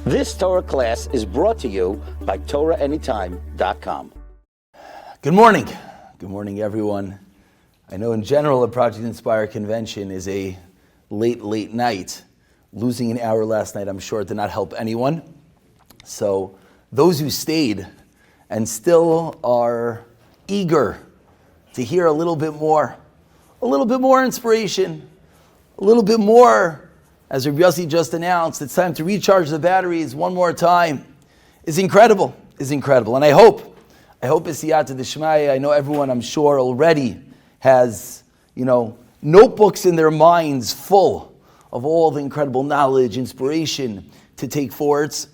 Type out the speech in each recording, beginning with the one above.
This Torah class is brought to you by TorahAnytime.com. Good morning. Good morning, everyone. I know in general a Project Inspire convention is a late night. Losing an hour last night, I'm sure, did not help anyone. So those who stayed and still are eager to hear a little bit more inspiration, a little bit more, as Rabbi Yossi just announced, it's time to recharge the batteries one more time, is incredible. And I hope it's siyata d'shmaya. I know everyone, I'm sure, already has, notebooks in their minds full of all the incredible knowledge, inspiration to take forwards.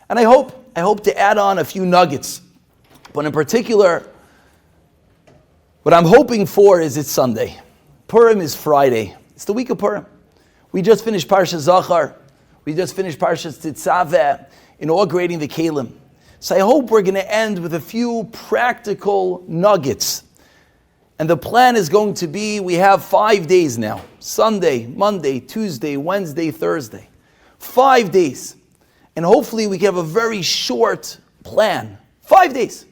And I hope to add on a few nuggets. But in particular, what I'm hoping for is it's Sunday. Purim is Friday. It's the week of Purim. We just finished Parshas Zachar. We just finished Parshas Tetzaveh, inaugurating the Kalim. So I hope we're going to end with a few practical nuggets. And the plan is going to be, we have 5 days now. Sunday, Monday, Tuesday, Wednesday, Thursday. 5 days. And hopefully we can have a very short plan. 5 days.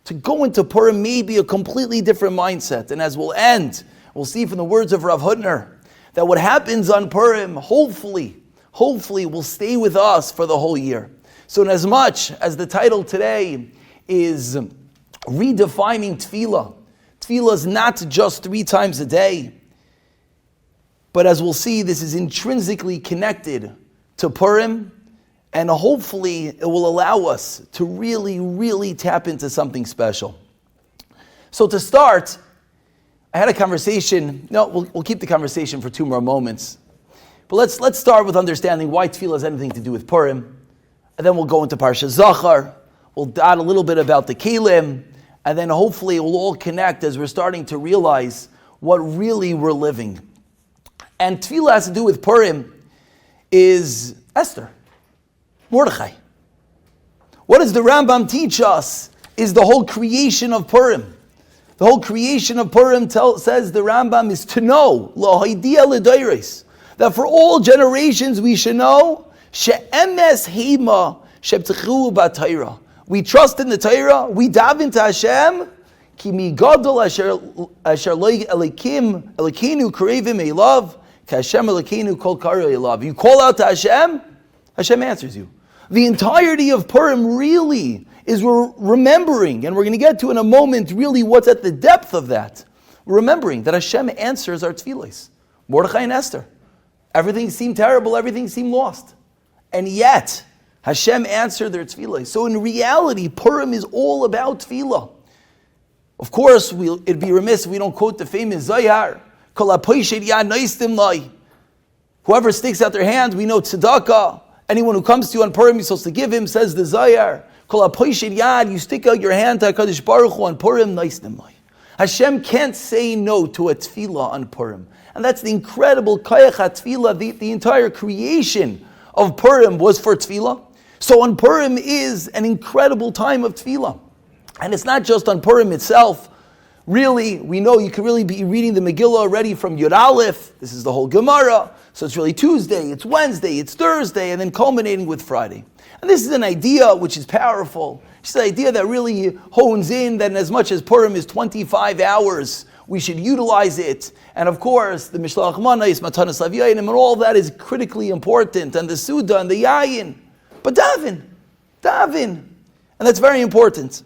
To go into Purim, maybe a completely different mindset. And as we'll end, we'll see from the words of Rav Hutner, that what happens on Purim, hopefully will stay with us for the whole year. So in as much as the title today is Redefining Tefillah, Tefillah is not just 3 times a day, but as we'll see, this is intrinsically connected to Purim, and hopefully it will allow us to really tap into something special. So to start, I had a conversation. We'll keep the conversation for 2 more moments. But let's start with understanding why Tefillah has anything to do with Purim. And then we'll go into Parshas Zachar. We'll add a little bit about the Kalim. And then hopefully it will all connect as we're starting to realize what really we're living. And Tefillah has to do with Purim is Esther, Mordechai. What does the Rambam teach us is the whole creation of Purim. The whole creation of Purim says the Rambam is to know, that for all generations we should know, we trust in the Torah, we dive into Hashem, you call out to Hashem, Hashem answers you. The entirety of Purim really is we're remembering, and we're going to get to in a moment really what's at the depth of that. We're remembering that Hashem answers our tefillahs. Mordechai and Esther. Everything seemed terrible, everything seemed lost. And yet, Hashem answered their tefillahs. So in reality, Purim is all about tefillah. Of course, it'd be remiss if we don't quote the famous Zayar. Whoever sticks out their hands, we know tzedakah. Anyone who comes to you on Purim, you're supposed to give him, says the Zayar. You stick out your hand to HaKadosh Baruch Hu on Purim, nice nimai. Hashem can't say no to a tefillah on Purim. And that's the incredible kayach tefillah. The entire creation of Purim was for tefillah. So on Purim is an incredible time of tefillah. And it's not just on Purim itself. Really, we know you could really be reading the Megillah already from Yud Aleph. This is the whole Gemara. So it's really Tuesday, it's Wednesday, it's Thursday, and then culminating with Friday. And this is an idea which is powerful. It's an idea that really hones in that as much as Purim is 25 hours, we should utilize it. And of course, the Mishlach Manais, Matanas Avyayin, and all that is critically important, and the Suda and the Yayin. But daven. And that's very important.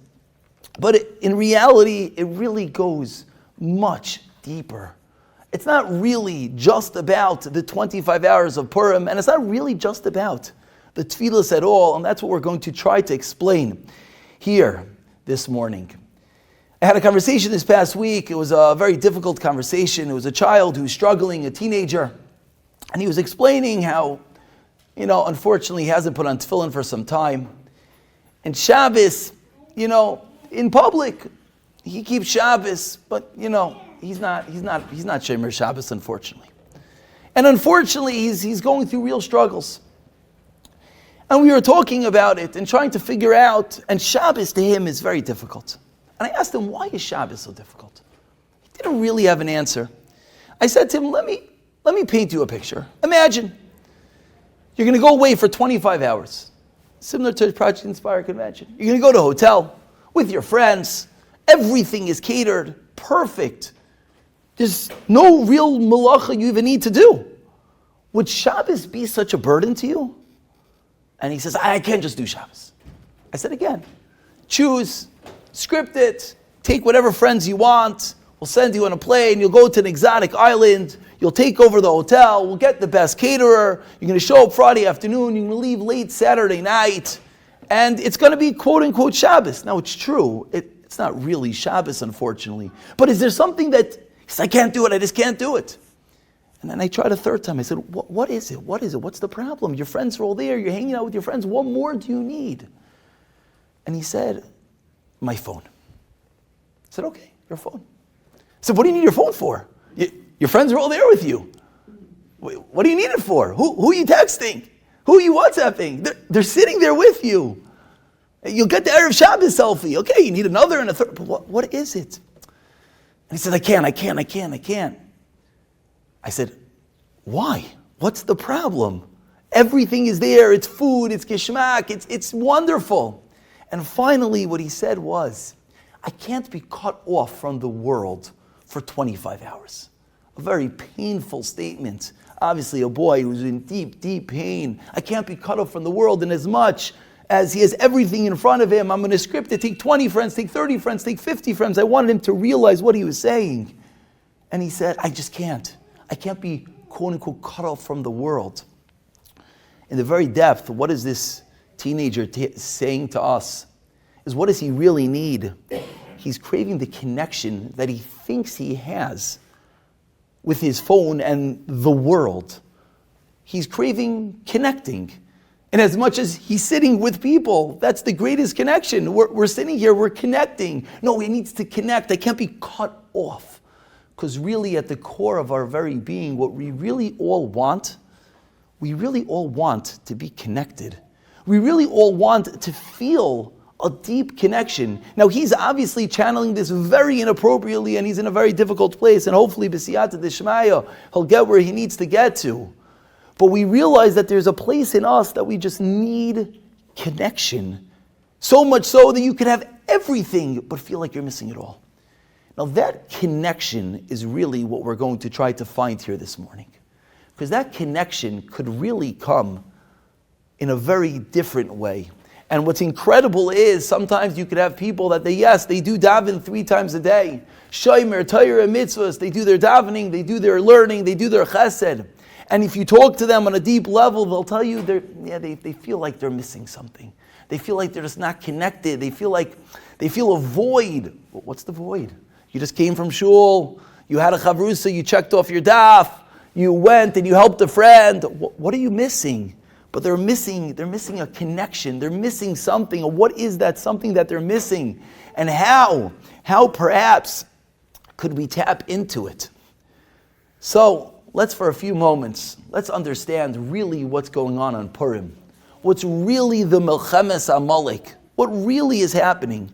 But in reality, it really goes much deeper. It's not really just about the 25 hours of Purim, and it's not really just about the tefillahs at all, and that's what we're going to try to explain here this morning. I had a conversation this past week. It was a very difficult conversation. It was a child who was struggling, a teenager, and he was explaining how, unfortunately he hasn't put on tefillin for some time. And Shabbos, in public, he keeps Shabbos, but he's not Shomer Shabbos, unfortunately. And unfortunately, he's going through real struggles. And we were talking about it and trying to figure out, and Shabbos to him is very difficult. And I asked him, why is Shabbos so difficult? He didn't really have an answer. I said to him, let me paint you a picture. Imagine you're going to go away for 25 hours. similar to Project Inspire convention. You're going to go to a hotel with your friends. Everything is catered, perfect. There's no real malacha you even need to do. Would Shabbos be such a burden to you? And he says, I can't just do Shabbos. I said again, choose, script it, take whatever friends you want. We'll send you on a plane. You'll go to an exotic island. You'll take over the hotel. We'll get the best caterer. You're going to show up Friday afternoon. You're going to leave late Saturday night. And it's going to be quote unquote Shabbos. Now it's true. It's not really Shabbos, unfortunately. But is there something that, he says, I can't do it. I just can't do it. And then I tried a third time. I said, what is it? What is it? What's the problem? Your friends are all there. You're hanging out with your friends. What more do you need? And he said, my phone. I said, okay, your phone. I said, what do you need your phone for? Your friends are all there with you. What do you need it for? Who are you texting? Who are you WhatsApping? They're sitting there with you. You'll get the Erev Shabbos selfie. Okay, you need another and a third. But what is it? And he said, I can't. I said, why? What's the problem? Everything is there. It's food, it's geschmack, it's wonderful. And finally, what he said was, I can't be cut off from the world for 25 hours. A very painful statement. Obviously, a boy who's in deep, deep pain. I can't be cut off from the world, and as much as he has everything in front of him, I'm going to script it, take 20 friends, take 30 friends, take 50 friends. I wanted him to realize what he was saying. And he said, I just can't. I can't be, quote unquote, cut off from the world. In the very depth, what is this teenager saying to us? Is what does he really need? He's craving the connection that he thinks he has with his phone and the world. He's craving connecting. And as much as he's sitting with people, that's the greatest connection. We're sitting here, we're connecting. No, he needs to connect. I can't be cut off. Because really at the core of our very being, what we really all want to be connected. We really all want to feel a deep connection. Now he's obviously channeling this very inappropriately, and he's in a very difficult place, and hopefully b'siyata d'shmaya, he'll get where he needs to get to. But we realize that there's a place in us that we just need connection. So much so that you could have everything, but feel like you're missing it all. Now that connection is really what we're going to try to find here this morning. Because that connection could really come in a very different way. And what's incredible is sometimes you could have people that they do daven 3 times a day. Shomer, Torah, mitzvahs, they do their davening, they do their learning, they do their chesed. And if you talk to them on a deep level, they'll tell you they feel like they're missing something. They feel like they're just not connected. They feel a void. What's the void? You just came from shul, you had a chavrusa, you checked off your daf, you went and you helped a friend. What are you missing? But they're missing a connection. They're missing something. What is that something that they're missing? And how perhaps could we tap into it? So let's for a few moments, let's understand really what's going on Purim. What's really the Melchemes Amalek? What really is happening?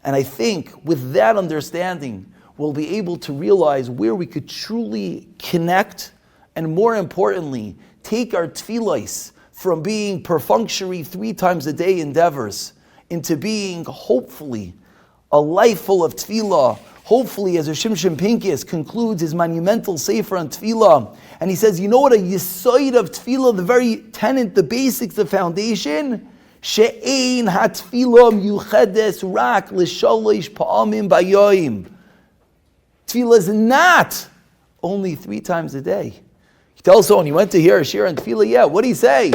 And I think with that understanding, we'll be able to realize where we could truly connect, and more importantly, take our tefillahs from being perfunctory 3 times a day endeavors into being, hopefully, a life full of tefillah. Hopefully, as Shimshon Pincus concludes his monumental sefer on tefillah, and he says, you know what a yisoid of tefillah, the very tenet, the basics, the foundation? She'ein hatfilah miyuchedes rak l'shalosh pa'amim bayoim. Tefillah is not only 3 times a day. He tells someone, he went to hear a shir on tefillah, what did he say?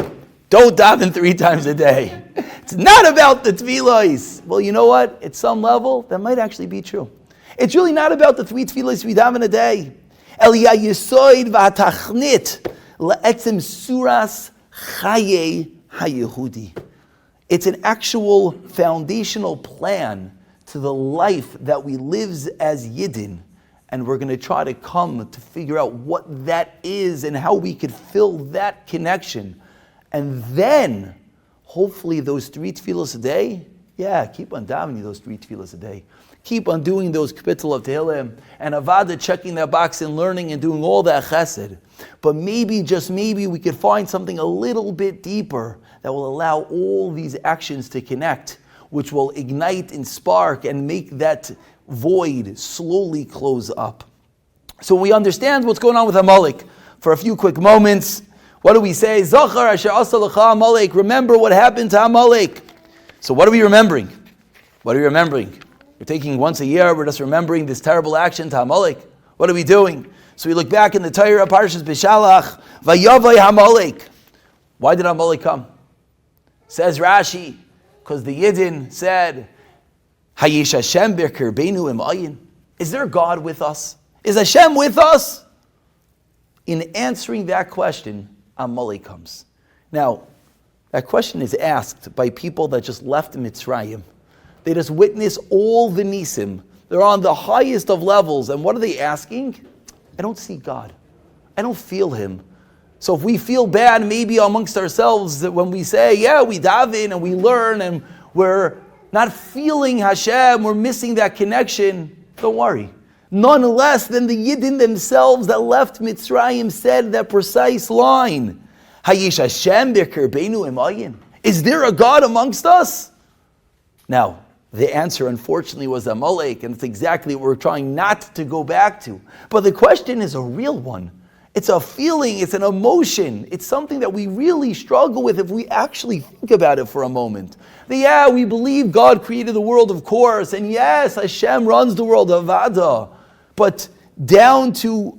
Don't daven 3 times a day. It's not about the tefillahs. Well, you know what? At some level, that might actually be true. It's really not about the 3 tefillahs we daven a day. Eliyah yisoid v'atachnit le'etzem suras chaye hayehudi. It's an actual foundational plan to the life that we live as Yidden. And we're going to try to come to figure out what that is and how we could fill that connection. And then, hopefully those 3 tefillahs a day Yeah, keep on davening those 3 tefillahs a day. Keep on doing those kapitel of Tehillim and avada, checking that box and learning and doing all that chesed. But maybe, just maybe, we could find something a little bit deeper that will allow all these actions to connect, which will ignite and spark and make that void slowly close up. So we understand what's going on with Amalek. For a few quick moments, what do we say? Zachar asher asa lecha Amalek. Remember what happened to Amalek. So what are we remembering? What are we remembering? We're taking once a year, we're just remembering this terrible action to Amalek. What are we doing? So we look back in the Torah, Parshas Beshalach, Vayavai Amalek. Why did Amalek come? Says Rashi, because the Yidden said, Hayesh Hashem b'kirbeinu imayin. Is there God with us? Is Hashem with us? In answering that question, Amalek comes. Now, that question is asked by people that just left Mitzrayim. They just witness all the nisim. They're on the highest of levels. And what are they asking? I don't see God. I don't feel Him. So if we feel bad maybe amongst ourselves that when we say, yeah, we daven and we learn and we're not feeling Hashem, we're missing that connection, don't worry. None less than the Yidden themselves that left Mitzrayim said that precise line. Hayesh Hashem b'kirbeinu imayin. Is there a God amongst us? Now, the answer, unfortunately, was Amalek, and it's exactly what we're trying not to go back to. But the question is a real one. It's a feeling, it's an emotion. It's something that we really struggle with if we actually think about it for a moment. Yeah, we believe God created the world, of course, and yes, Hashem runs the world, Avada. But down to,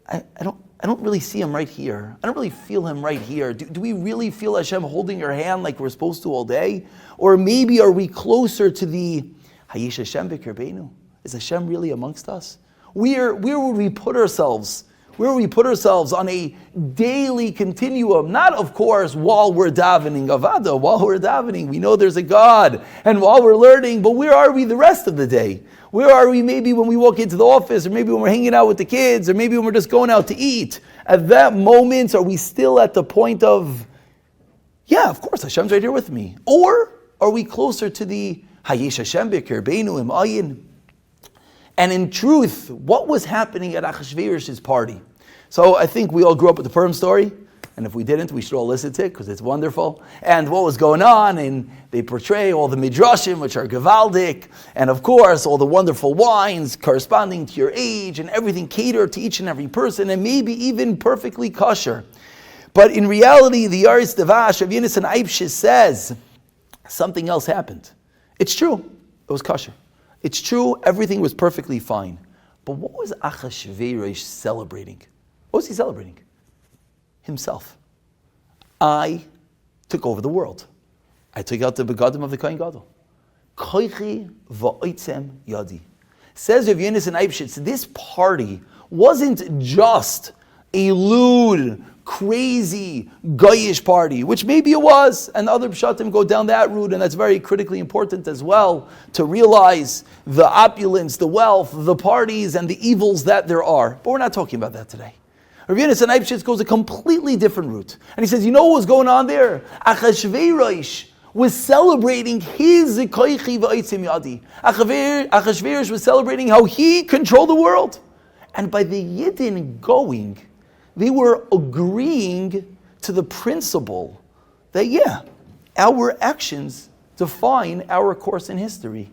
I don't really see Him right here. I don't really feel Him right here. Do we really feel Hashem holding our hand like we're supposed to all day? Or maybe are we closer to the Hayesh Hashem b'kirbeinu? Is Hashem really amongst us? Where would we put ourselves? Where we put ourselves on a daily continuum, not of course while we're davening, avada, while we're davening, we know there's a God, and while we're learning, but where are we the rest of the day? Where are we maybe when we walk into the office, or maybe when we're hanging out with the kids, or maybe when we're just going out to eat? At that moment, are we still at the point of, yeah, of course, Hashem's right here with me? Or are we closer to the Hayesh Hashem b'kirbeinu imayin? And in truth, what was happening at Achashverosh's party? So I think we all grew up with the Purim story, and if we didn't, we should all listen to it because it's wonderful. And what was going on, and they portray all the midrashim, which are gavaldik, and of course, all the wonderful wines corresponding to your age, and everything catered to each and every person, and maybe even perfectly kosher. But in reality, the Yaris Devash of Yinis and Aibshis says something else happened. It's true, it was kosher. It's true, everything was perfectly fine. But what was Achashverosh celebrating? What was he celebrating? Himself. I took over the world. I took out the begadim of the Kohen Gadol. Koichi va'otzem yadi. Says Rav Yonis and Eibshitz, this party wasn't just a lewd, crazy, goyish party, which maybe it was, and other pshatim go down that route, and that's very critically important as well, to realize the opulence, the wealth, the parties, and the evils that there are. But we're not talking about that today. Rav Yonis and Eibshitz goes a completely different route. And he says, you know what was going on there? Achashverosh was celebrating his koichi v'otzem yadi. Achashverosh was celebrating how he controlled the world. And by the Yidden going, they were agreeing to the principle that, yeah, our actions define our course in history.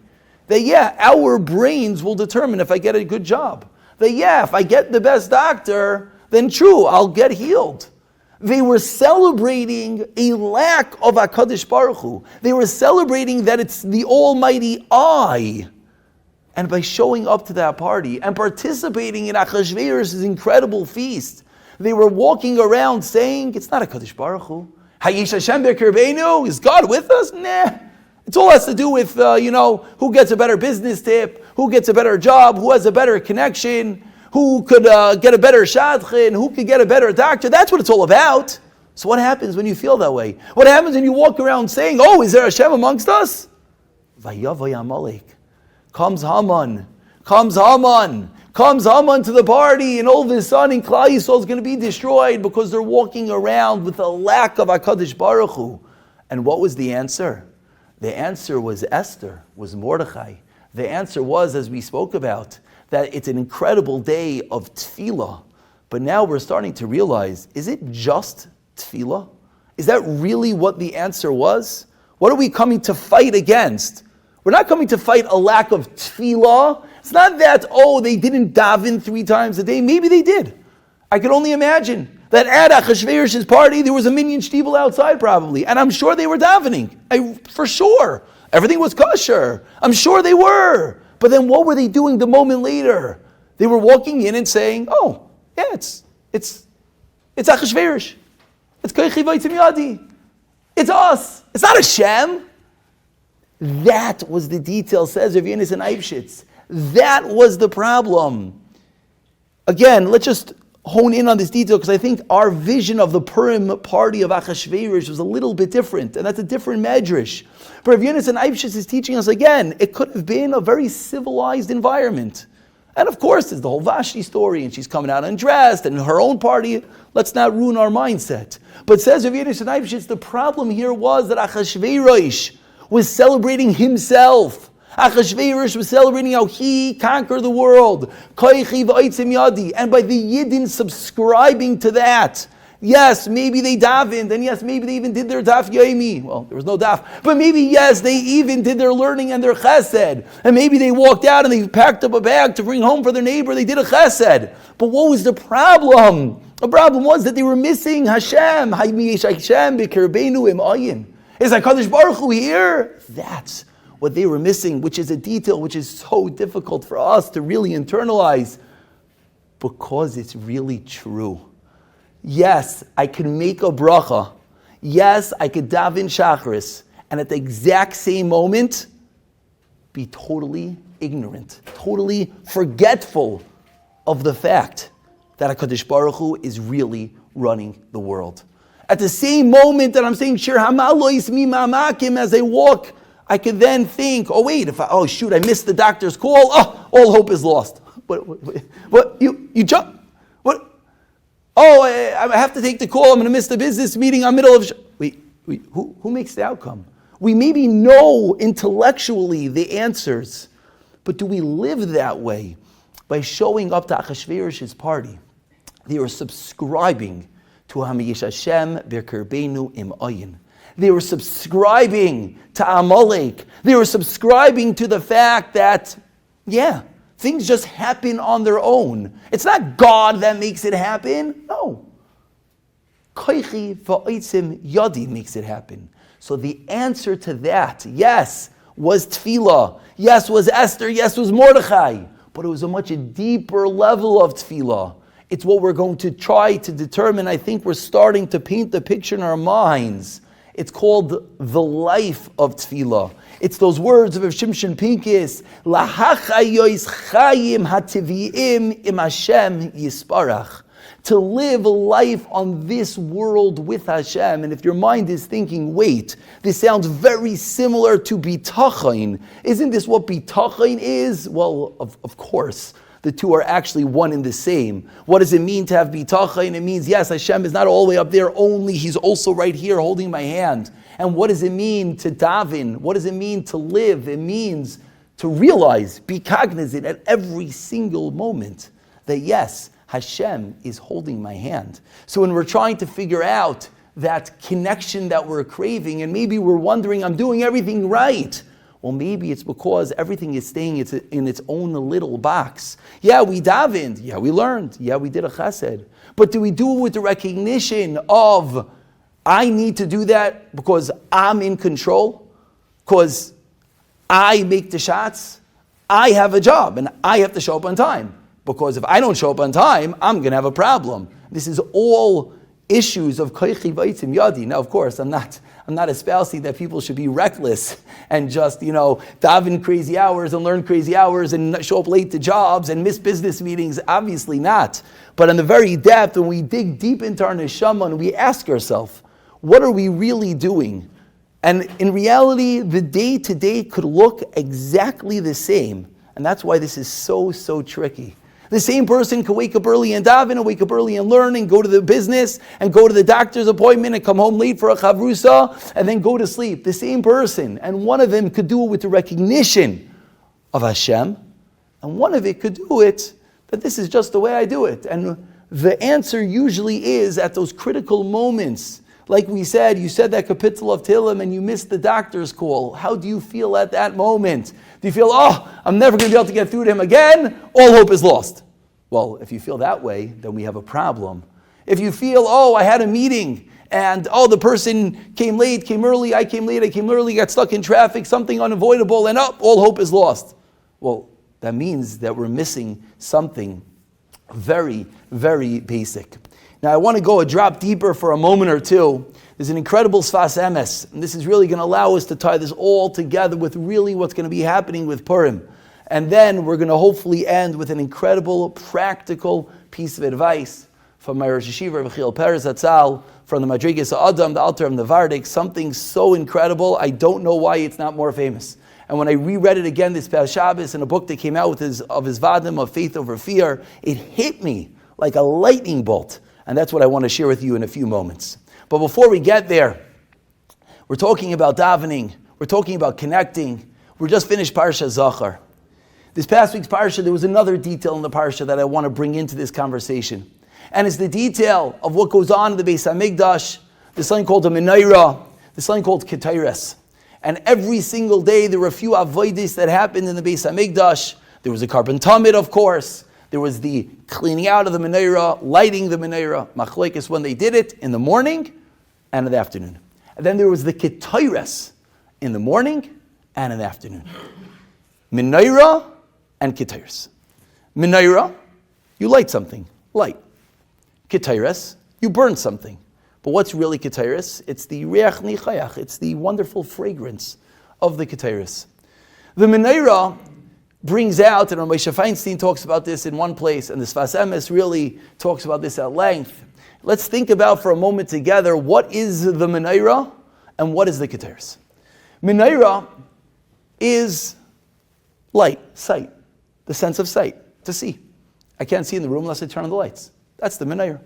That, yeah, our brains will determine if I get a good job. That, yeah, if I get the best doctor, then true, I'll get healed. They were celebrating a lack of HaKadosh Baruch Hu. They were celebrating that it's the Almighty I. And by showing up to that party and participating in Achashverosh's incredible feast, they were walking around saying, it's not HaKadosh Baruch Hu. Hayesh Hashem b'kirbeinu, is God with us? Nah. It all has to do with, who gets a better business tip, who gets a better job, who has a better connection, who could get a better shadchan, who could get a better doctor. That's what it's all about. So what happens when you feel that way? What happens when you walk around saying, oh, is there Hashem amongst us? Vayavay Amalek. Comes Haman to the party, and all of a sudden Klal Yisrael is going to be destroyed because they're walking around with a lack of HaKadosh Baruch Hu. And what was the answer? The answer was Esther, was Mordechai. The answer was, as we spoke about, that it's an incredible day of tefillah. But now we're starting to realize, is it just tefillah? Is that really what the answer was? What are we coming to fight against? We're not coming to fight a lack of tefillah. It's not that, they didn't daven 3 times a day. Maybe they did. I could only imagine that at Achashverosh's party, there was a minyan shtibel outside probably. And I'm sure they were davening. For sure. Everything was kosher. I'm sure they were. But then what were they doing the moment later? They were walking in and saying, it's Achashverosh. It's Koichi Vaitzim Yadi. It's us. It's not Hashem. That was the detail, says Rav Yonasan Eibshitz. That was the problem. Again, let's just hone in on this detail because I think our vision of the Purim party of Achashverosh was a little bit different, and that's a different medrash. But Rav Yonasan Eibshitz is teaching us again, it could have been a very civilized environment. And of course, there's the whole Vashti story, and she's coming out undressed, and her own party. Let's not ruin our mindset. But says Rav Yonasan Eibshitz, the problem here was that Achashverosh was celebrating himself. Achashverosh was celebrating how he conquered the world. Koichi v'oitzim yadi. And by the Yidden subscribing to that, yes, maybe they davened, and yes, maybe they even did their daf yomi. Well, there was no daf. But maybe, yes, they even did their learning and their chesed. And maybe they walked out and they packed up a bag to bring home for their neighbor. They did a chesed. But what was the problem? The problem was that they were missing Hashem. Hashem b'kirbeinu im ayin. Is HaKadosh Baruch Hu here? That's what they were missing, which is a detail which is so difficult for us to really internalize because it's really true. Yes, I can make a bracha. Yes, I could daven shacharis. And at the exact same moment, be totally ignorant, totally forgetful of the fact that HaKadosh Baruch Hu is really running the world. At the same moment that I'm saying Shir Hamalois Mi Mamakim as I walk, I could then think, I missed the doctor's call. All hope is lost. What? You jump? What? I have to take the call. I'm going to miss the business meeting. I'm middle of. Who makes the outcome? We maybe know intellectually the answers, but do we live that way? By showing up to Achashverosh's party, they were subscribing to Hamayish Hashem B'Kirbeinu Im Ayin. They were subscribing to Amalek. They were subscribing to the fact that, things just happen on their own. It's not God that makes it happen. No. Koichi v'oitzim yadi makes it happen. So the answer to that, yes, was Tefillah. Yes, was Esther. Yes, was Mordechai. But it was a much deeper level of Tefillah. It's what we're going to try to determine. I think we're starting to paint the picture in our minds. It's called the life of Tefillah. It's those words of Shimshon Pincus, Lahachayois chayim hativiim im Hashem yisparach. To live a life on this world with Hashem. And if your mind is thinking, wait, this sounds very similar to bitachon. Isn't this what bitachon is? Well, of course. The two are actually one and the same. What does it mean to have bitachon? It means, yes, Hashem is not all the way up there only. He's also right here holding my hand. And what does it mean to daven? What does it mean to live? It means to realize, be cognizant at every single moment that, yes, Hashem is holding my hand. So when we're trying to figure out that connection that we're craving, and maybe we're wondering, I'm doing everything right. Well, maybe it's because everything is staying in its own little box. Yeah, we davened. Yeah, we learned. Yeah, we did a chesed. But do we do it with the recognition of, I need to do that because I'm in control? Because I make the shots? I have a job and I have to show up on time. Because if I don't show up on time, I'm going to have a problem. This is all issues of koichi v'oitzim yadi. Now, of course, I'm not espousing that people should be reckless and just, daven crazy hours and learn crazy hours and show up late to jobs and miss business meetings. Obviously not. But on the very depth, when we dig deep into our neshama and we ask ourselves, what are we really doing? And in reality, the day-to-day could look exactly the same. And that's why this is so, so tricky. The same person can wake up early and daven, and wake up early and learn, and go to the business, and go to the doctor's appointment, and come home late for a chavrusa, and then go to sleep. The same person. And one of them could do it with the recognition of Hashem, and one of it could do it that this is just the way I do it. And the answer usually is at those critical moments. Like we said, you said that kapitel of Tehillim and you missed the doctor's call. How do you feel at that moment? Do you feel, I'm never going to be able to get through to him again? All hope is lost. Well, if you feel that way, then we have a problem. If you feel, I had a meeting and, the person came late, came early, I came late, I came early, got stuck in traffic, something unavoidable, and all hope is lost. Well, that means that we're missing something very, very basic. Now, I want to go a drop deeper for a moment or two. There's an incredible Sfas Emes, and this is really going to allow us to tie this all together with really what's going to be happening with Purim. And then we're going to hopefully end with an incredible, practical piece of advice from my Rosh Yeshiva, Rechiel Peres Zatzal, from the Madrigas Adam, the Alter of the Vardik, something so incredible, I don't know why it's not more famous. And when I reread it again this past Shabbos in a book that came out with his Vadim of Faith Over Fear, it hit me like a lightning bolt. And that's what I want to share with you in a few moments. But before we get there, we're talking about davening. We're talking about connecting. We're just finished Parsha Zachar. This past week's Parsha, there was another detail in the Parsha that I want to bring into this conversation. And it's the detail of what goes on in the Beis HaMikdash. There's something called a Menorah. There's something called Ketores. And every single day there were a few avodas that happened in the Beis HaMikdash. There was a carbon tamid, of course. There was the cleaning out of the menorah, lighting the menorah. Machlokes when they did it, in the morning and in the afternoon. And then there was the ketores, in the morning and in the afternoon. Menorah and ketores. Menorah, you light something, light. Ketores, you burn something. But what's really ketores? It's the reach nichayach, it's the wonderful fragrance of the ketores. The menorah brings out, and Moshe Feinstein talks about this in one place, and the Sfas Emes really talks about this at length. Let's think about for a moment together, what is the menorah and what is the ketores? Menorah is light, sight, the sense of sight, to see. I can't see in the room unless I turn on the lights. That's the menorah.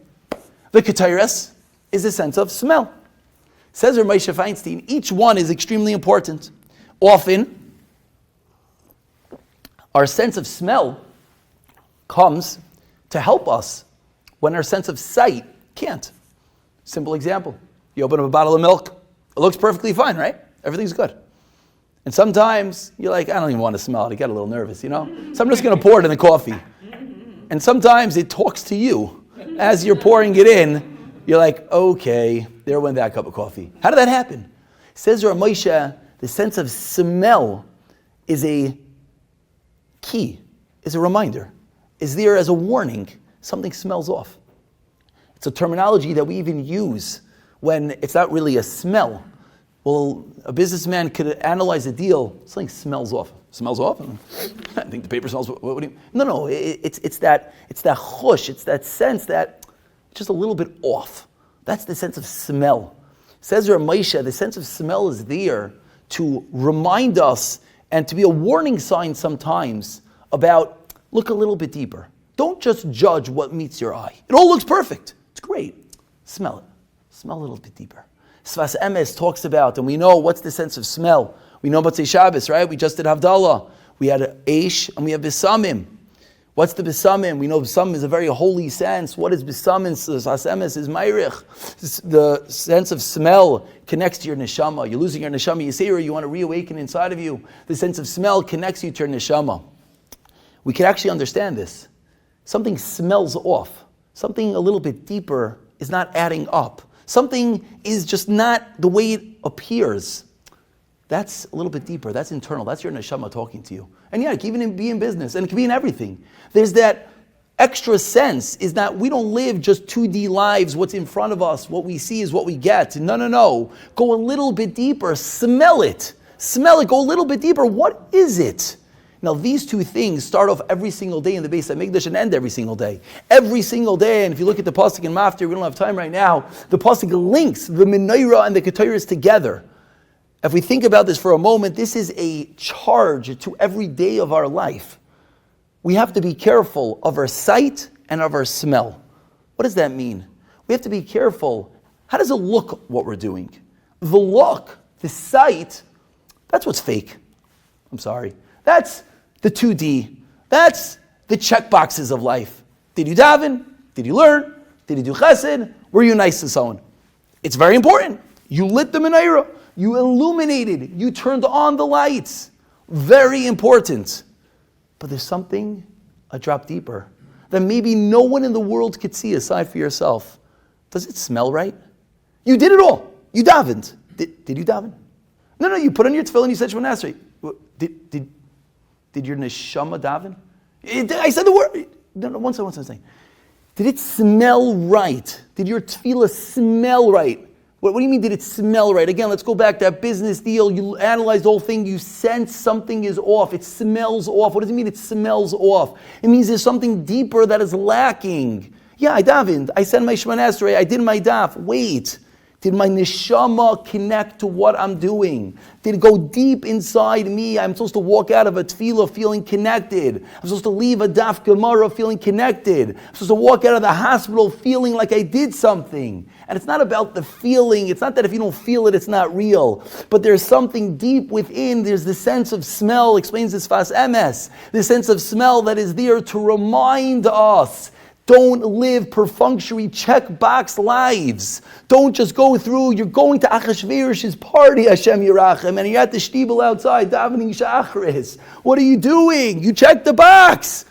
The ketores is the sense of smell. Says Moshe Feinstein, each one is extremely important. Often, our sense of smell comes to help us when our sense of sight can't. Simple example. You open up a bottle of milk. It looks perfectly fine, right? Everything's good. And sometimes you're like, I don't even want to smell it. I get a little nervous, So I'm just going to pour it in the coffee. And sometimes it talks to you. As you're pouring it in, you're like, okay, there went that cup of coffee. How did that happen? Says Rav Moshe, the sense of smell is a key, is a reminder, is there as a warning, something smells off. It's a terminology that we even use when it's not really a smell. Well, a businessman could analyze a deal, something smells off. Smells off? I think the paper smells. What do you? No. It's that chush. It's that sense that it's just a little bit off. That's the sense of smell. Says Rav Moshe, the sense of smell is there to remind us and to be a warning sign sometimes about look a little bit deeper. Don't just judge what meets your eye. It all looks perfect. It's great. Smell it. Smell a little bit deeper. Sfas Emes talks about, and we know what's the sense of smell. We know about Shabbos, right? We just did Havdalah. We had Eish and we have Bisamim. What's the Bisamim? We know Bisamim is a very holy sense. What is Bisamim? Sfas Emes is Mayrich. The sense of smell connects to your neshama. You're losing your neshama. You say, or you want to reawaken inside of you. The sense of smell connects you to your neshama. We can actually understand this. Something smells off. Something a little bit deeper is not adding up. Something is just not the way it appears. That's a little bit deeper. That's internal. That's your neshama talking to you. And yeah, it can even be in business, and it can be in everything. There's that extra sense is that we don't live just 2D lives, what's in front of us, what we see is what we get. No. Go a little bit deeper. Smell it. Go a little bit deeper. What is it? Now, these two things start off every single day in the Beis HaMikdash and end every single day. Every single day, and if you look at the Pasuk in Maftir, we don't have time right now, the Pasuk links the Menorah and the Ketores together. If we think about this for a moment, this is a charge to every day of our life. we have to be careful of our sight and of our smell. What does that mean? We have to be careful. How does it look what we're doing? The look, the sight, that's what's fake. I'm sorry. That's the 2D. That's the check boxes of life. Did you daven? Did you learn? Did you do chesed? Were you nice to someone? It's very important. You lit the menorah. You illuminated. You turned on the lights. Very important. But there's something a drop deeper that maybe no one in the world could see aside for yourself. Does it smell right? You did it all. You davened. Did you daven? No, you put on your tefillah and you said Shemona Esrei. Did your neshama daven? I said the word. No, one second. Did it smell right? Did your tefillah smell right? What do you mean, did it smell right? Again, let's go back to that business deal. You analyze the whole thing. You sense something is off. It smells off. What does it mean it smells off? It means there's something deeper that is lacking. Yeah, I davened. I said my Shemona Esrei. I did my daf. Wait. Did my neshama connect to what I'm doing? Did it go deep inside me? I'm supposed to walk out of a tefillah feeling connected. I'm supposed to leave a daf gemara feeling connected. I'm supposed to walk out of the hospital feeling like I did something. And it's not about the feeling. It's not that if you don't feel it, it's not real. But there's something deep within. There's the sense of smell, explains this Fas Emes. The sense of smell that is there to remind us. Don't live perfunctory checkbox lives. Don't just go through, you're going to Achashverosh's party, Hashem Yerachem, and you're at the shtibel outside, davening Shachris. What are you doing? You check the box.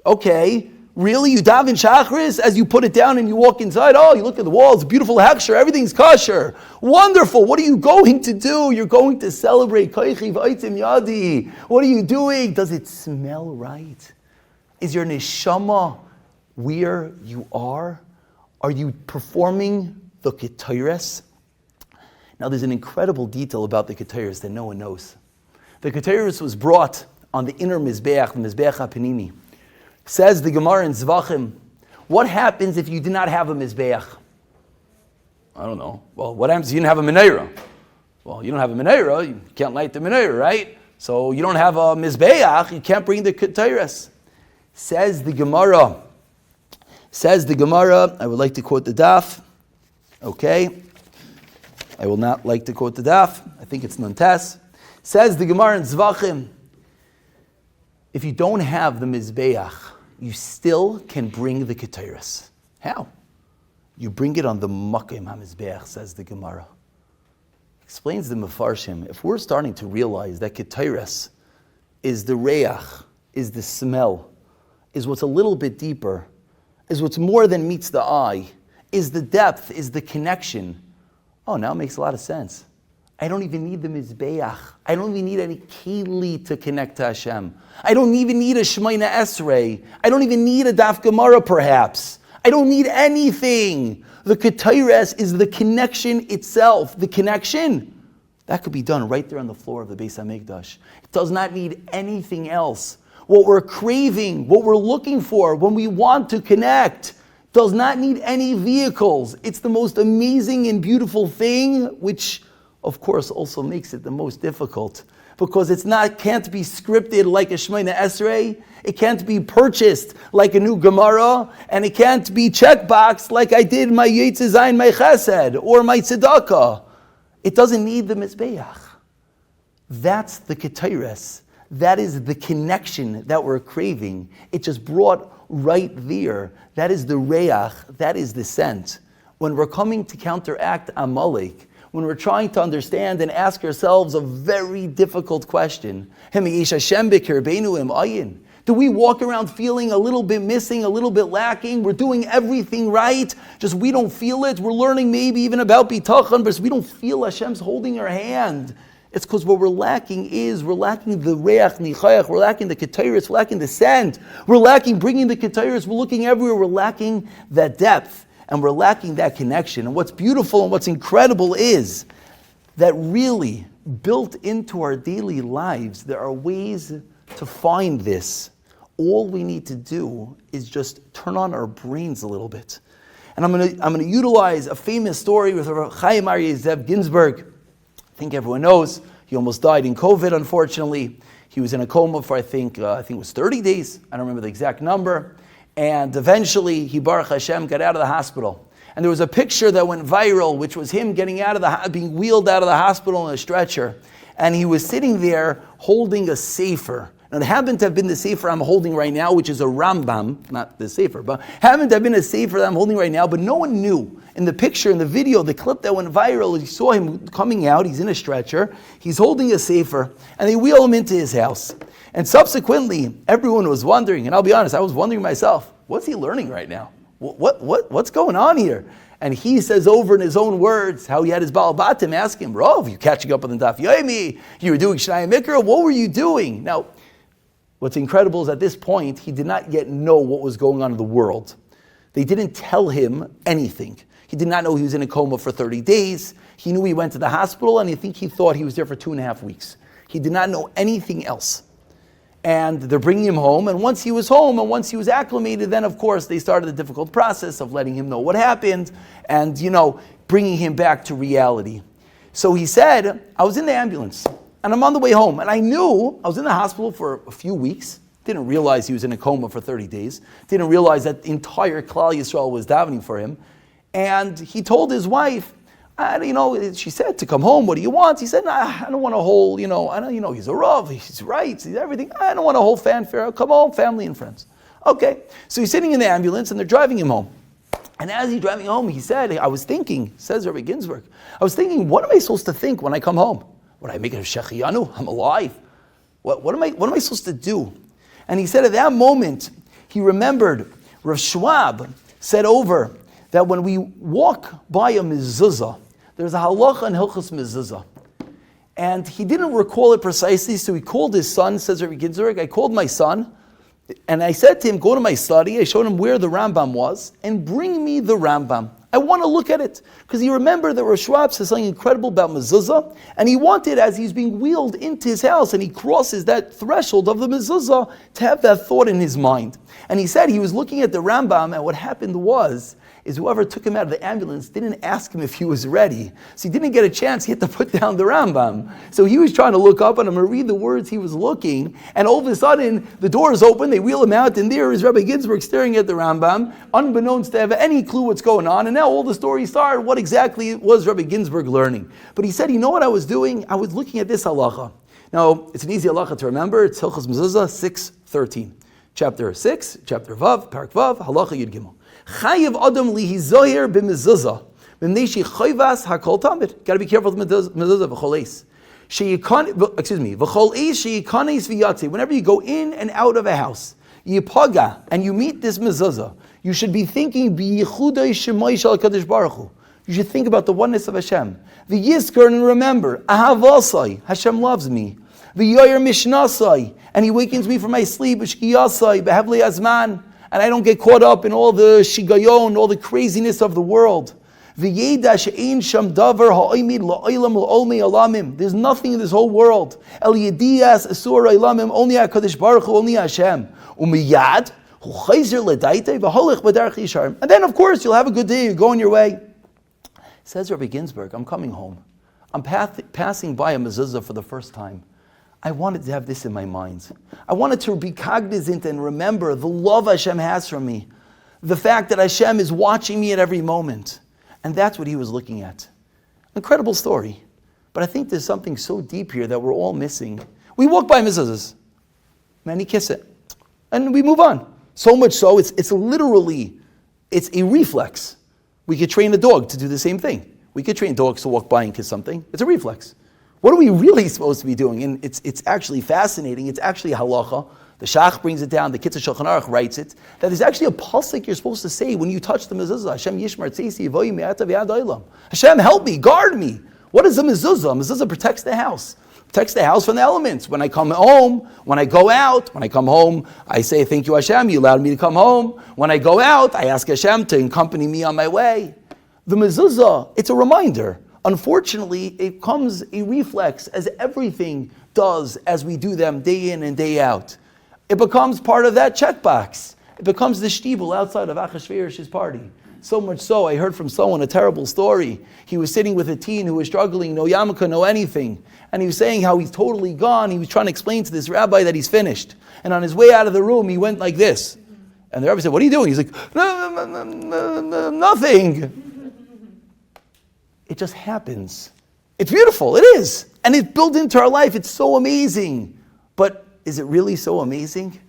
Okay, really? You daven Shachris as you put it down and you walk inside? Oh, you look at the walls, beautiful hechsher, everything's kosher. Wonderful. What are you going to do? You're going to celebrate Koichi V'aitzim Yadi. What are you doing? Does it smell right? Is your neshama where you are? Are you performing the ketores? Now there's an incredible detail about the ketores that no one knows. The ketores was brought on the inner Mizbeach, the Mizbeach HaPenini. Says the Gemara in Zvachim, what happens if you do not have a Mizbeach? I don't know. Well, what happens if you didn't have a menorah? Well, you don't have a menorah, you can't light the menorah, right? So you don't have a Mizbeach, you can't bring the ketores. Says the Gemara, I would like to quote the daf. Okay. I will not like to quote the daf. I think it's Nuntes. Says the Gemara in Zvachim, if you don't have the Mizbeach, you still can bring the Ketores. How? You bring it on the Makim HaMizbeach, says the Gemara. Explains the Mefarshim, if we're starting to realize that Ketores is the Reach, is the smell, is what's a little bit deeper, is what's more than meets the eye, is the depth, is the connection. Oh, now it makes a lot of sense. I don't even need the Mizbeach. I don't even need any Keli to connect to Hashem. I don't even need a Shemona Esrei. I don't even need a Daf Gemara perhaps. I don't need anything. The Ketores is the connection itself. The connection, that could be done right there on the floor of the Beis HaMikdash. It does not need anything else. What we're craving, what we're looking for when we want to connect does not need any vehicles. It's the most amazing and beautiful thing, which of course also makes it the most difficult because can't be scripted like a Shemona Esrei, it can't be purchased like a new Gemara, and it can't be checkboxed like I did my Yetzer Zayin, my Chesed, or my Tzedakah. It doesn't need the Mizbeach. That's the Ketores. That is the connection that we're craving. It just brought right there. That is the reach. That is the scent. When we're coming to counteract Amalek, when we're trying to understand and ask ourselves a very difficult question, do we walk around feeling a little bit missing, a little bit lacking? We're doing everything right, just we don't feel it. We're learning maybe even about bitachon, but we don't feel Hashem's holding our hand. It's because what we're lacking the reach nichayach, we're lacking the ketores, we're lacking the scent, we're lacking bringing the ketores, we're looking everywhere, we're lacking that depth, and we're lacking that connection. And what's beautiful and what's incredible is that really built into our daily lives, there are ways to find this. All we need to do is just turn on our brains a little bit. And I'm going to utilize a famous story with Rav Chaim Aryeh Zev Ginsburg. I think everyone knows he almost died in COVID, unfortunately. He was in a coma for, I think it was 30 days. I don't remember the exact number. And eventually, he, Baruch Hashem, got out of the hospital. And there was a picture that went viral, which was him getting being wheeled out of the hospital in a stretcher. And he was sitting there holding a sefer. Now, it happened to have been the sefer I'm holding right now, which is a Rambam, not the sefer, but happened to have been a sefer that I'm holding right now, but no one knew. In the picture, in the video, the clip that went viral, you saw him coming out, he's in a stretcher, he's holding a sefer, and they wheel him into his house. And subsequently, everyone was wondering, and I'll be honest, I was wondering myself, what's he learning right now? What's going on here? And he says over in his own words how he had his Baal Batim ask him, Rov, you catching up on the Daf Yomi? You were doing Shnai Mikra? What were you doing? Now, what's incredible is at this point, he did not yet know what was going on in the world. They didn't tell him anything. He did not know he was in a coma for 30 days. He knew he went to the hospital, and I think he thought he was there for 2.5 weeks. He did not know anything else. And they're bringing him home, and once he was home, and once he was acclimated, then of course they started the difficult process of letting him know what happened, and bringing him back to reality. So he said, I was in the ambulance, and I'm on the way home, and I knew I was in the hospital for a few weeks, didn't realize he was in a coma for 30 days, didn't realize that the entire Klal Yisrael was davening for him, and he told his wife, she said to come home, what do you want? He said, I don't want a whole, I know he's a Rav, he's right, he's everything. I don't want a whole fanfare. I'll come home, family and friends. Okay. So he's sitting in the ambulance and they're driving him home. And as he's driving home, he said, I was thinking, says Rabbi Ginsburg, I was thinking, what am I supposed to think when I come home? Would I make a Shechiyanu? I'm alive. What am I supposed to do? And he said at that moment, he remembered Rav Schwab said over that when we walk by a mezuzah, there's a halacha in Hilchos Mezuzah. And he didn't recall it precisely, so he called his son, says Rabbi Ginsburg, I called my son, and I said to him, go to my study, I showed him where the Rambam was, and bring me the Rambam. I want to look at it. Because he remembered that Rosh Schwab says something incredible about mezuzah, and he wanted, as he's being wheeled into his house, and he crosses that threshold of the mezuzah, to have that thought in his mind. And he said he was looking at the Rambam, and what happened is whoever took him out of the ambulance didn't ask him if he was ready. So he didn't get a chance. He had to put down the Rambam. So he was trying to look up, and I'm going to read the words he was looking, and all of a sudden, the door is open, they wheel him out, and there is Rabbi Ginsburg staring at the Rambam, unbeknownst to have any clue what's going on, and now all the stories started, what exactly was Rabbi Ginsburg learning? But he said, you know what I was doing? I was looking at this halacha. Now, it's an easy halacha to remember. It's Hilchos Mezuzah 6:13. Chapter 6, chapter Vav, Parak Vav, halacha Yud Gimel. Chayiv Adam lihizoyer b'mezuzah, b'mnei shechayvas hakol tamid. Got to be careful with mezuzah v'chol eis. V'chol eis sheyikanes v'yatze. Whenever you go in and out of a house, yipaga, and you meet this mezuzah, you should be thinking b'yichudei shemay shel Hakadosh Baruch Hu. You should think about the oneness of Hashem. V'yizkar, and remember, ahavasai, Hashem loves me. V'yoyer mishnasai, and He wakens me from my sleep. V'shkiyasai, b'havli azman. And I don't get caught up in all the shigayon, all the craziness of the world. There's nothing in this whole world. Only HaKadosh Baruch Hu, only Hashem. And then, of course, you'll have a good day. You go on your way. Says Rabbi Ginsburg, I'm coming home. I'm passing by a mezuzah for the first time. I wanted to have this in my mind. I wanted to be cognizant and remember the love Hashem has for me. The fact that Hashem is watching me at every moment. And that's what he was looking at. Incredible story. But I think there's something so deep here that we're all missing. We walk by mezuzahs. Many kiss it. And we move on. So much so, it's a reflex. We could train a dog to do the same thing. We could train dogs to walk by and kiss something. It's a reflex. What are we really supposed to be doing? And it's actually fascinating. It's actually halacha. The Shach brings it down. The Kitzur Shulchan Aruch writes it. That there's actually a pasuk you're supposed to say when you touch the mezuzah. Hashem yishmar tzeisi v'oyim me'ata v'yad olam. Hashem, help me, guard me. What is a mezuzah? Mezuzah protects the house. Protects the house from the elements. When I come home, when I go out, when I come home, I say, thank you Hashem, you allowed me to come home. When I go out, I ask Hashem to accompany me on my way. The mezuzah, it's a reminder. Unfortunately, it becomes a reflex, as everything does as we do them day in and day out. It becomes part of that checkbox. It becomes the shtibel outside of Achashverosh's party. So much so, I heard from someone a terrible story. He was sitting with a teen who was struggling, no yarmulke, no anything. And he was saying how he's totally gone. He was trying to explain to this rabbi that he's finished. And on his way out of the room, he went like this. And the rabbi said, "What are you doing?" He's like, no, nothing. It just happens. It's beautiful, it is. And it's built into our life. It's so amazing. But is it really so amazing?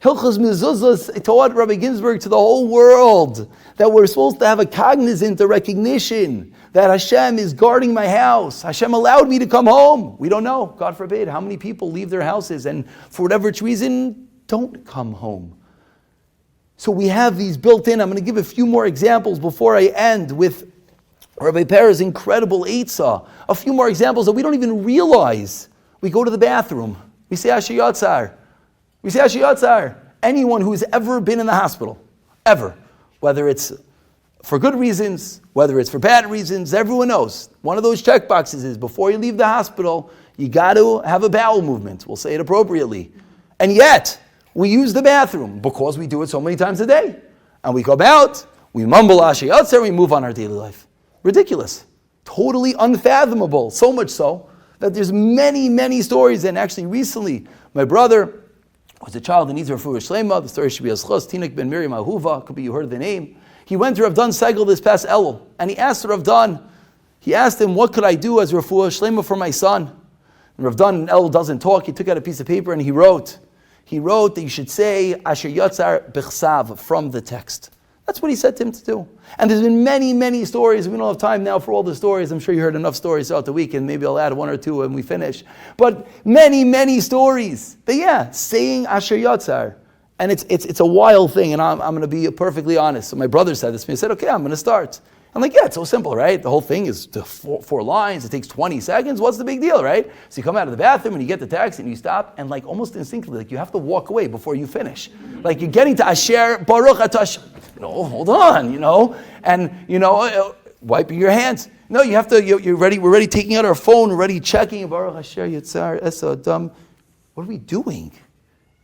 Hilchos Mezuzos taught Rabbi Ginsburg to the whole world that we're supposed to have a cognizant, a recognition that Hashem is guarding my house. Hashem allowed me to come home. We don't know, God forbid, how many people leave their houses and for whatever reason don't come home. So we have these built in. I'm going to give a few more examples before I end with Rabbi Perez's incredible Eitzah. A few more examples that we don't even realize. We go to the bathroom. We say Asher Yatzar. We say Asher Yatzar. Anyone who's ever been in the hospital, ever, whether it's for good reasons, whether it's for bad reasons, everyone knows. One of those check boxes is before you leave the hospital, you got to have a bowel movement. We'll say it appropriately. And yet, we use the bathroom because we do it so many times a day. And we come out, we mumble Asher Yatzar, we move on our daily life. Ridiculous. Totally unfathomable. So much so that there's many, many stories. And actually recently, my brother was a child in needs of refuah shlema. The story should be as chos, Tinik ben Miriam Ahuva. Could be you heard the name. He went to Rav Dan Segal this past Elul, and he asked Rav Dan, he asked him, what could I do as refuah shlema for my son? And Rav Dan in Elul doesn't talk. He took out a piece of paper and he wrote that you should say Asher Yatzar B'chsav from the text. That's what he said to him to do. And there's been many, many stories. We don't have time now for all the stories. I'm sure you heard enough stories throughout the week, and maybe I'll add one or two when we finish. But many, many stories. But saying Asher Yatzar. And it's a wild thing, and I'm going to be perfectly honest. So my brother said this to me. I said, okay, I'm going to start. I'm like, it's so simple, right? The whole thing is four lines. It takes 20 seconds. What's the big deal, right? So you come out of the bathroom and you get the text and you stop, and like almost instinctively, like you have to walk away before you finish. Like you're getting to Asher Baruch Atash. No, hold on, and wiping your hands. No, you have to. You're ready. We're ready, taking out our phone. We're ready, checking. Baruch Asher Yitzar Esa Adam. What are we doing?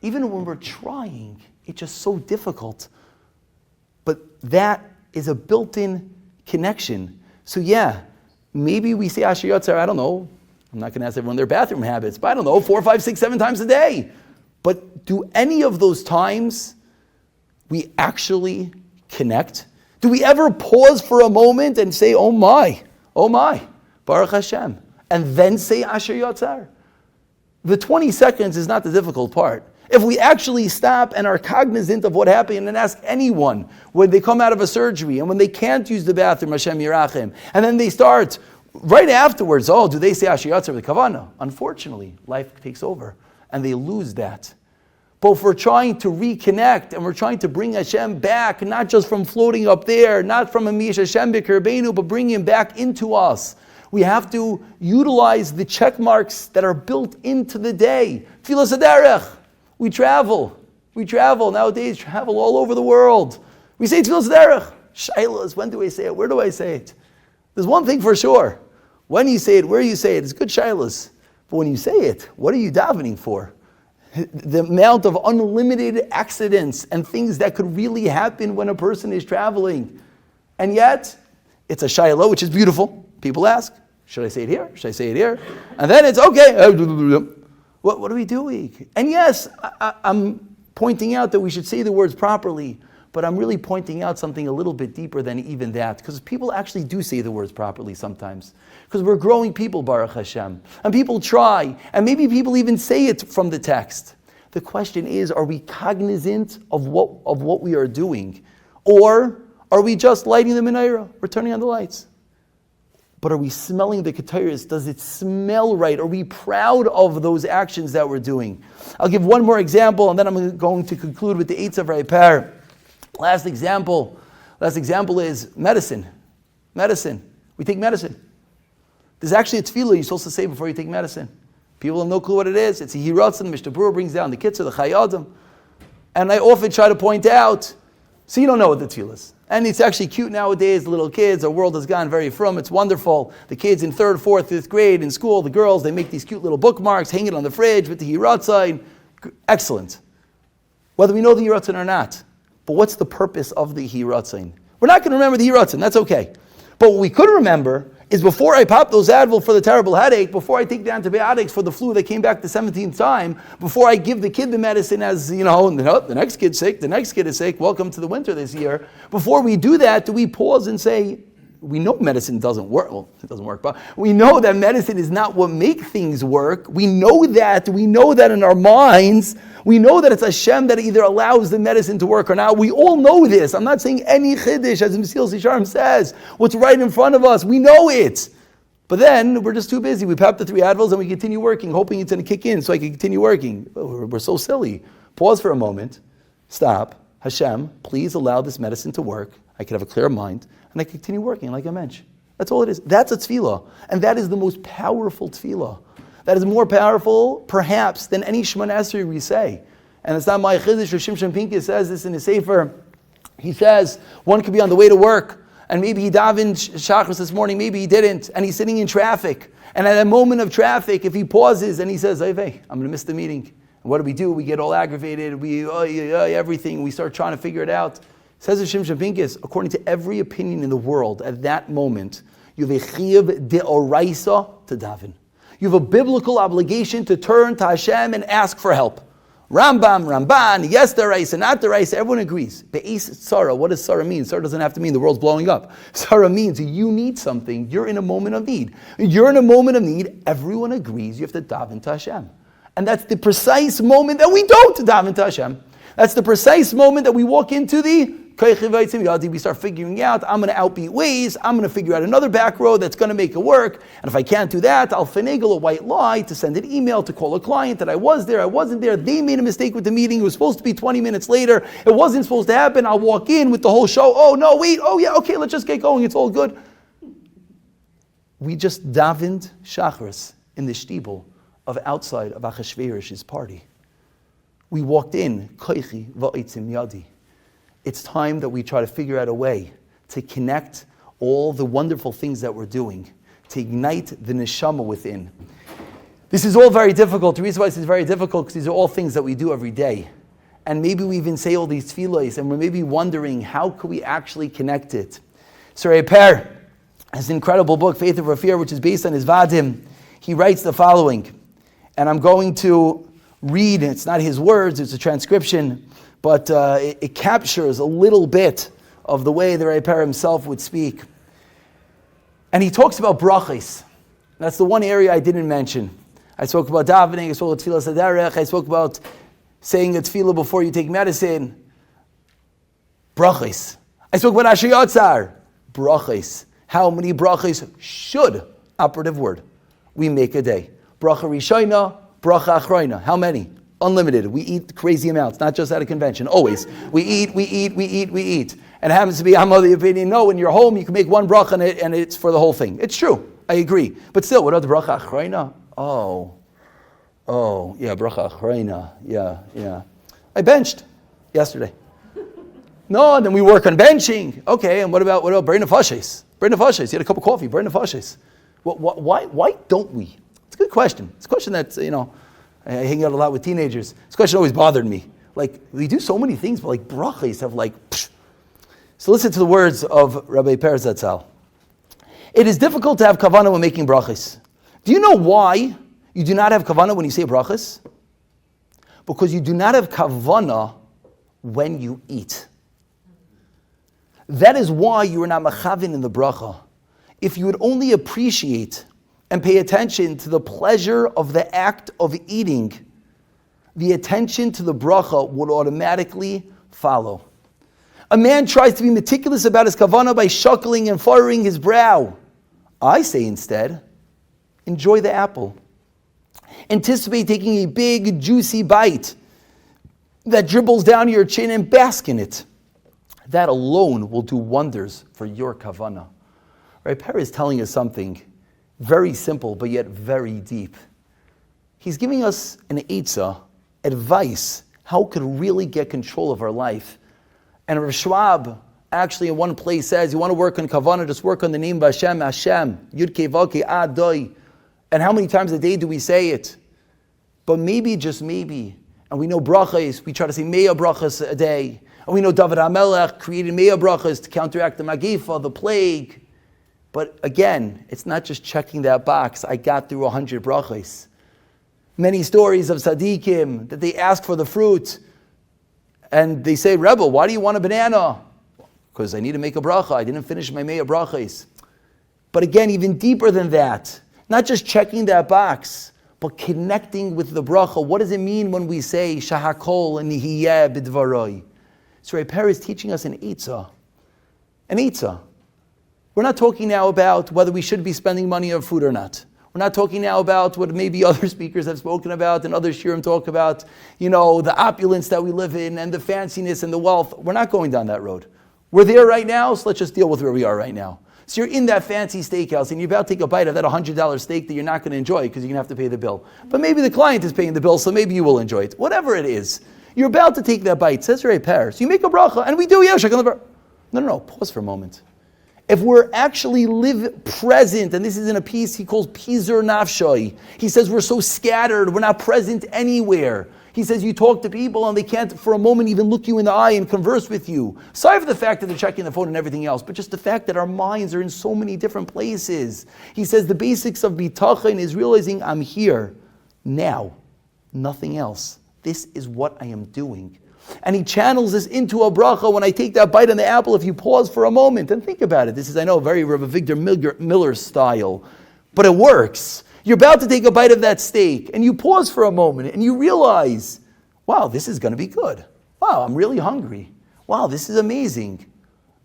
Even when we're trying, it's just so difficult. But that is a built-in connection. So maybe we say Asher Yatzar, I don't know. I'm not going to ask everyone their bathroom habits, but I don't know, 4, 5, 6, 7 times a day. But do any of those times we actually connect? Do we ever pause for a moment and say, oh my, Baruch Hashem, and then say Asher Yatzar? The 20 seconds is not the difficult part. If we actually stop and are cognizant of what happened and ask anyone when they come out of a surgery and when they can't use the bathroom, Hashem Yirachim, and then they start right afterwards, do they say Asher Yatzar with Kavana? Unfortunately, life takes over and they lose that. But if we're trying to reconnect and we're trying to bring Hashem back, not just from floating up there, not from Amish Hashem B'Kerbeinu, but bring Him back into us, we have to utilize the check marks that are built into the day. Tefillah Saderech. We travel. Nowadays, travel all over the world. We say Tefillah Saderech. Shailas, when do I say it? Where do I say it? There's one thing for sure. When you say it, where you say it, it's good shailas. But when you say it, what are you davening for? The amount of unlimited accidents and things that could really happen when a person is traveling. And yet, it's a shailah, which is beautiful. People ask, should I say it here? Should I say it here? And then it's okay. What are we doing? And yes, I'm pointing out that we should say the words properly, but I'm really pointing out something a little bit deeper than even that, because people actually do say the words properly sometimes. Because we're growing people, Baruch Hashem. And people try, and maybe people even say it from the text. The question is, are we cognizant of what we are doing? Or are we just lighting the menorah? We're turning on the lights. But are we smelling the ketayros? Does it smell right? Are we proud of those actions that we're doing? I'll give one more example, and then I'm going to conclude with the Eitz of Re'per. Last example is medicine. Medicine. We take medicine. There's actually a tefillah you're supposed to say before you take medicine. People have no clue what it is. It's a hiratzon. Mishnah Berurah brings down the kitzur, the chayadim. And I often try to point out, so you don't know what the tefillah is. And it's actually cute nowadays, the little kids, our world has gone very from, it's wonderful. The kids in 3rd, 4th, 5th grade in school, the girls, they make these cute little bookmarks, hang it on the fridge with the hiratzon. Excellent. Whether we know the hiratzon or not. But what's the purpose of the hiratzon? We're not going to remember the Yiratzim. That's okay. But what we could remember is before I pop those Advil for the terrible headache, before I take the antibiotics for the flu that came back the 17th time, before I give the kid the medicine as, the next kid's sick, the next kid is sick, welcome to the winter this year. Before we do that, do we pause and say, we know medicine doesn't work. Well, it doesn't work, but we know that medicine is not what makes things work. We know that in our minds. We know that it's Hashem that either allows the medicine to work or not. We all know this. I'm not saying any chiddush, as Mesil Sisharim says. What's right in front of us, we know it. But then, we're just too busy. We pop the 3 Advils and we continue working, hoping it's going to kick in so I can continue working. We're so silly. Pause for a moment. Stop. Hashem, please allow this medicine to work. I can have a clear mind. And I continue working like a mensch. That's all it is. That's a tefillah. And that is the most powerful tefillah. That is more powerful, perhaps, than any Shemona Esrei we say. And it's not my chiddush. Rav Shimshon Pincus says this in his Sefer. He says, one could be on the way to work, and maybe he davened Shachris this morning, maybe he didn't, and he's sitting in traffic. And at a moment of traffic, if he pauses and he says, hey, I'm going to miss the meeting. And what do? We get all aggravated. Everything. We start trying to figure it out. Says Rav Shimshon Pincus, according to every opinion in the world, at that moment, you have a chiyuv deoraisa to daven. You have a biblical obligation to turn to Hashem and ask for help. Ramban, yes, deraisa, not deraisa, everyone agrees. Be'is tzara, what does tzara mean? Tzara doesn't have to mean the world's blowing up. Tzara means you need something, you're in a moment of need. You're in a moment of need, everyone agrees you have to daven to Hashem. And that's the precise moment that we don't daven to Hashem. That's the precise moment that we walk into the we start figuring out, I'm going to outbeat ways, I'm going to figure out another back road that's going to make it work, and if I can't do that, I'll finagle a white lie to send an email to call a client that I was there, I wasn't there, they made a mistake with the meeting, it was supposed to be 20 minutes later, it wasn't supposed to happen, I'll walk in with the whole show, oh no, wait, oh yeah, okay, let's just get going, it's all good. We just davened Shachris in the shtibel of outside of Achashverosh's party. We walked in, koichi va'itzim yadi. It's time that we try to figure out a way to connect all the wonderful things that we're doing, to ignite the neshama within. This is all very difficult. The reason why this is very difficult because these are all things that we do every day. And maybe we even say all these tefillahs and we're maybe wondering how could we actually connect it. Surah Per has an incredible book, Faith of Rafir, which is based on his Vadim. He writes the following, and I'm going to read, it's not his words, it's a transcription, but it captures a little bit of the way the Re'per himself would speak. And he talks about brachos. That's the one area I didn't mention. I spoke about davening, I spoke about tefillah saderech, I spoke about saying a tefillah before you take medicine. Brachos. I spoke about Asher Yatzar. Brachos. How many brachos should, operative word, we make a day? Bracha Rishayna, bracha Achroina. How many? Unlimited. We eat crazy amounts, not just at a convention. Always. We eat. And it happens to be, I'm of the opinion, no, when you're home, you can make one bracha and it's for the whole thing. It's true. I agree. But still, what other bracha Achroina? Yeah, bracha Achroina. Yeah. I benched yesterday. No, then we work on benching. Okay, and what about B'rei Nefashos? B'rei Nefashos, you had a cup of coffee, B'rei Nefashos. Why don't we? It's a good question. It's a question that, I hang out a lot with teenagers. This question always bothered me. Like, we do so many things, but like brachos have psh. So listen to the words of Rabbi Per Zatzal. It is difficult to have kavanah when making brachos. Do you know why you do not have kavanah when you say brachos? Because you do not have kavanah when you eat. That is why you are not machavin in the bracha. If you would only appreciate and pay attention to the pleasure of the act of eating, the attention to the bracha would automatically follow. A man tries to be meticulous about his kavanah by shuckling and furrowing his brow. I say instead, enjoy the apple. Anticipate taking a big, juicy bite that dribbles down your chin and bask in it. That alone will do wonders for your kavanah. Right? Per is telling us something very simple, but yet very deep. He's giving us an eitzah, advice, how we could really get control of our life. And Rav Schwab actually in one place says, you want to work on kavanah, just work on the name of Hashem, Yud Kei Vav Kei Adoi. And how many times a day do we say it? But maybe, just maybe, and we know brachas, we try to say mea brachas a day, And we know David HaMelech created Mea Brachas to counteract the Magifa, the plague. But again, it's not just checking that box. I got through 100 brachas. Many stories of tzaddikim that they ask for the fruit and they say, Rebbe, why do you want a banana? Because I need to make a bracha. I didn't finish my Mea Brachas. But again, even deeper than that, not just checking that box, but connecting with the bracha. What does it mean when we say, Shahakol and Nihiyeh b'dvaroi? So Rebbe Per is teaching us an Eitzah. An Eitzah. We're not talking now about whether we should be spending money on food or not. We're not talking now about what maybe other speakers have spoken about and other shiurim talk about, the opulence that we live in and the fanciness and the wealth. We're not going down that road. We're there right now, so let's just deal with where we are right now. So you're in that fancy steakhouse and you're about to take a bite of that $100 steak that you're not going to enjoy because you're going to have to pay the bill. But maybe the client is paying the bill, so maybe you will enjoy it. Whatever it is, you're about to take that bite. Says Rebbe Per. So you make a bracha, and we do, No, pause for a moment. If we're actually live present, and this is in a piece he calls Pizer Nafshoi. He says we're so scattered, we're not present anywhere. He says you talk to people and they can't for a moment even look you in the eye and converse with you. Aside from the fact that they're checking the phone and everything else, but just the fact that our minds are in so many different places. He says the basics of bitachon is realizing I'm here, now, nothing else. This is what I am doing. And he channels this into a bracha when I take that bite on the apple. If you pause for a moment and think about it, this is, I know, very Rabbi Victor Miller style, but it works. You're about to take a bite of that steak, and you pause for a moment, and you realize, wow, this is going to be good. Wow, I'm really hungry. Wow, this is amazing.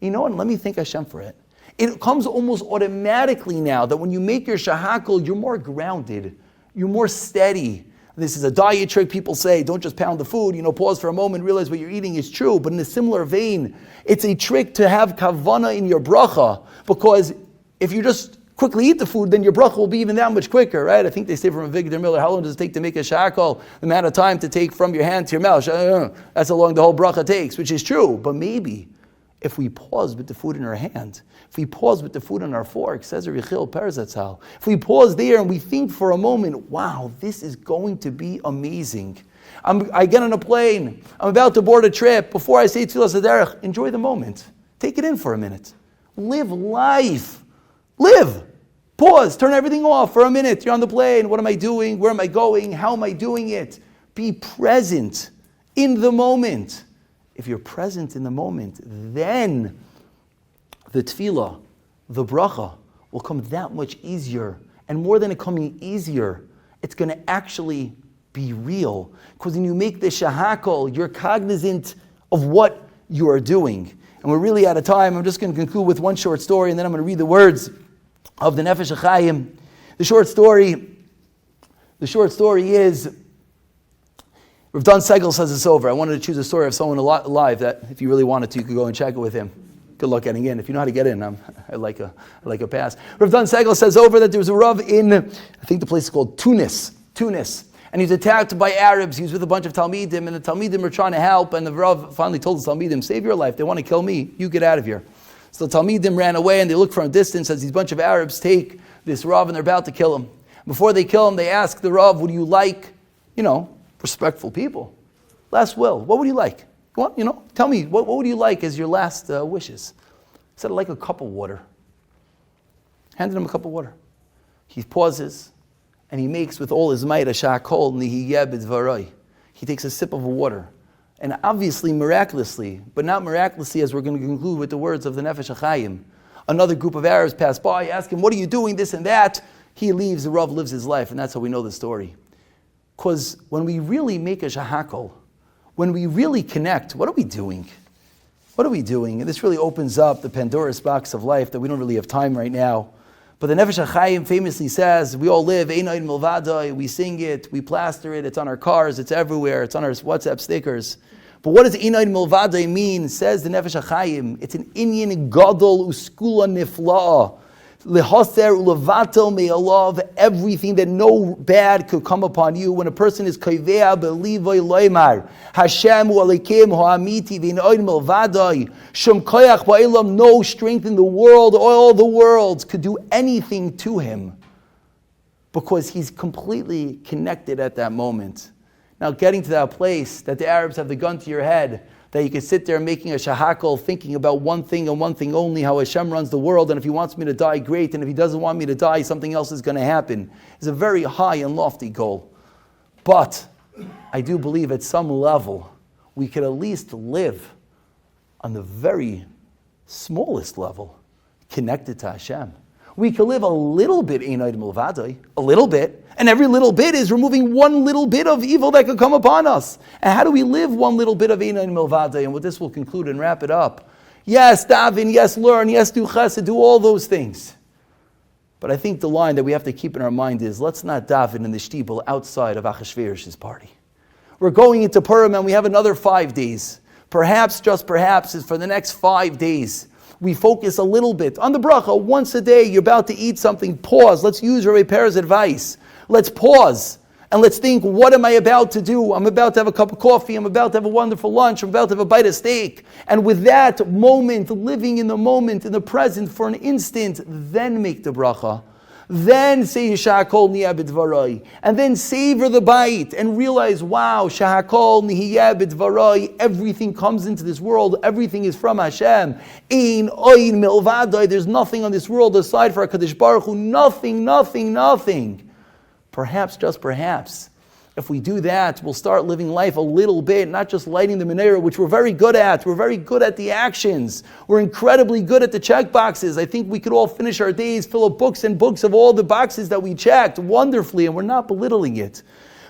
You know what? Let me thank Hashem for it. It comes almost automatically now that when you make your shahakol, you're more grounded. You're more steady. This is a diet trick. People say, don't just pound the food, pause for a moment, realize what you're eating is true. But in a similar vein, it's a trick to have kavana in your bracha, because if you just quickly eat the food, then your bracha will be even that much quicker, right? I think they say from Victor Miller, how long does it take to make a shakal? The amount of time to take from your hand to your mouth. That's how long the whole bracha takes, which is true. But maybe if we pause with the food in our hand, if we pause with the food on our fork, says Rechiel Perzatzal, if we pause there and we think for a moment, wow, this is going to be amazing. I get on a plane, I'm about to board a trip. Before I say Tefillah Sederech, enjoy the moment. Take it in for a minute. Live life. Live. Pause. Turn everything off for a minute. You're on the plane. What am I doing? Where am I going? How am I doing it? Be present in the moment. If you're present in the moment, then the tefillah, the bracha, will come that much easier. And more than it coming easier, it's going to actually be real. Because when you make the shahakol, you're cognizant of what you are doing. And we're really out of time. I'm just going to conclude with one short story, and then I'm going to read the words of the Nefesh HaChaim. The short story is, Rav Dan Segal says this over. I wanted to choose a story of someone alive that, if you really wanted to, you could go and check it with him. Good luck getting in. If you know how to get in, I like a pass. Rav Dan Segal says over that there was a Rav in, I think the place is called Tunis. And he was attacked by Arabs. He was with a bunch of Talmidim, and the Talmidim were trying to help, and the Rav finally told the Talmidim, save your life. They want to kill me. You get out of here. So the Talmidim ran away, and they looked from a distance as these bunch of Arabs take this Rav, and they're about to kill him. Before they kill him, they ask the Rav, would you like, respectful people. Last will. What would you like? Tell me, what would you like as your last wishes? He said, I'd like a cup of water. Handed him a cup of water. He pauses, and he makes with all his might a shakol nihiyeh b'dvaroi. He takes a sip of water. And obviously, miraculously, but not miraculously as we're going to conclude with the words of the Nefesh HaChaim. Another group of Arabs pass by, ask him, what are you doing, this and that? He leaves, the Rav lives his life, and that's how we know the story. Because when we really make a shahakol, when we really connect, what are we doing? What are we doing? And this really opens up the Pandora's box of life that we don't really have time right now. But the Nefesh HaChaim famously says, we all live, Einoid Milvadai, we sing it, we plaster it, it's on our cars, it's everywhere, it's on our WhatsApp stickers. But what does Einoid Milvadai mean? Says the Nefesh HaChaim, it's an Inyan Gadol Uskula Nifla'a. Lehoser ulevatel me'alav, everything that no bad could come upon you. When a person is kaivea belivoy loymar, Hashem hu alekim hu amiti v'inoid milvadai, shum koyach ba'ilam, no strength in the world, all the world could do anything to him, because he's completely connected at that moment. Now, getting to that place that the Arabs have the gun to your head, That you can sit there making a shahakal, thinking about one thing and one thing only, how Hashem runs the world, and if He wants me to die, great, and if He doesn't want me to die, something else is going to happen. It's a very high and lofty goal. But I do believe at some level, we could at least live on the very smallest level, connected to Hashem. We can live a little bit Einayd Milvadai, a little bit, and every little bit is removing one little bit of evil that could come upon us. And how do we live one little bit of Einayd Milvadai? And with this we'll conclude and wrap it up. Yes, daven, yes, learn, yes, do chesed, do all those things. But I think the line that we have to keep in our mind is, let's not daven in the shtibel outside of Achashverosh's party. We're going into Purim and we have another 5 days. Perhaps, just perhaps, is for the next 5 days. We focus a little bit on the bracha. Once a day, you're about to eat something, pause. Let's use Rabbi Per's advice. Let's pause and let's think, what am I about to do? I'm about to have a cup of coffee. I'm about to have a wonderful lunch. I'm about to have a bite of steak. And with that moment, living in the moment, in the present for an instant, then make the bracha. Then say Shahakol Niyeh B'Dvarai, and then savor the bite and realize, wow, Shahakol Niyeh B'Dvarai, everything comes into this world, everything is from Hashem. Ein Oin Milvadai, there's nothing on this world aside for HaKadosh Baruch Hu, nothing. Perhaps, just perhaps, if we do that, we'll start living life a little bit, not just lighting the menorah, which we're very good at. We're very good at the actions. We're incredibly good at the check boxes. I think we could all finish our days, fill up books and books of all the boxes that we checked wonderfully, and we're not belittling it.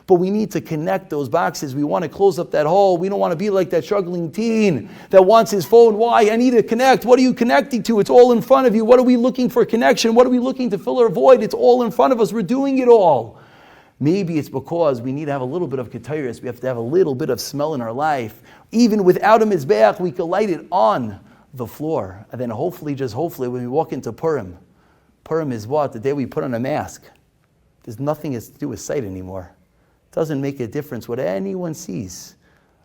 But we need to connect those boxes. We want to close up that hole. We don't want to be like that struggling teen that wants his phone. Why? I need to connect. What are you connecting to? It's all in front of you. What are we looking for connection? What are we looking to fill our void? It's all in front of us. We're doing it all. Maybe it's because we need to have a little bit of ketairis. We have to have a little bit of smell in our life. Even without a mizbeach, we can light it on the floor. And then hopefully, when we walk into Purim, Purim is what? The day we put on a mask. There's nothing to do with sight anymore. It doesn't make a difference what anyone sees.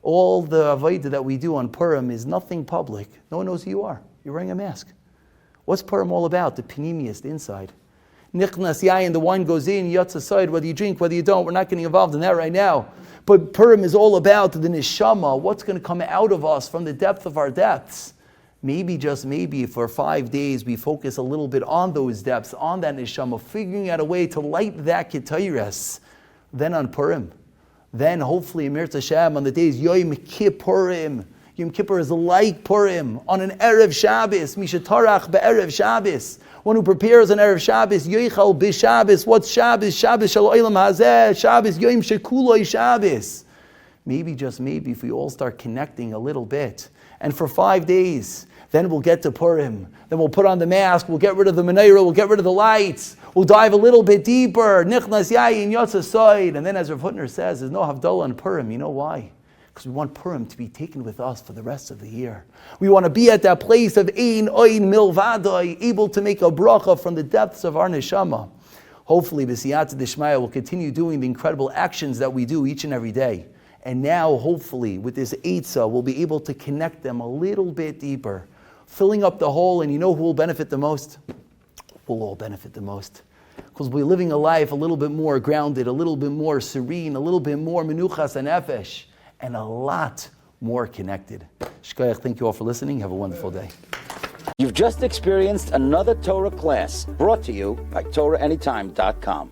All the avodah that we do on Purim is nothing public. No one knows who you are. You're wearing a mask. What's Purim all about? The panemius, the inside. Nichnas yayin, the wine goes in, yatz aside, whether you drink, whether you don't. We're not getting involved in that right now. But Purim is all about the neshama, what's going to come out of us from the depth of our depths. Maybe, just maybe, for 5 days we focus a little bit on those depths, on that neshama, figuring out a way to light that ketayres. Then on Purim, then hopefully Emir Tashem on the days Yom Kippurim. Yom Kippur is like Purim on an Erev Shabbos, Mishatarach be'erev Shabbos. One who prepares on Erev Shabbos, Yoichal b'Shabbos. What's Shabbos? Shabbos shel olam hazeh. Shabbos Yom shekuloi Shabbos. Maybe, just maybe, if we all start connecting a little bit. And for 5 days, then we'll get to Purim. Then we'll put on the mask, we'll get rid of the menorah, we'll get rid of the lights. We'll dive a little bit deeper. Nichnas yayin yotza soid. And then as Rav Hutner says, there's no Havdalah on Purim. You know why? Because we want Purim to be taken with us for the rest of the year. We want to be at that place of Ein Oin Milvadai, able to make a bracha from the depths of our neshama. Hopefully, B'siyata Dishmaya will continue doing the incredible actions that we do each and every day. And now, hopefully, with this Eitzah, we'll be able to connect them a little bit deeper, filling up the hole. And you know who will benefit the most? We'll all benefit the most. Because we're living a life a little bit more grounded, a little bit more serene, a little bit more menuchas and nefesh, and a lot more connected. Shkoyach, thank you all for listening. Have a wonderful day. You've just experienced another Torah class brought to you by TorahAnytime.com.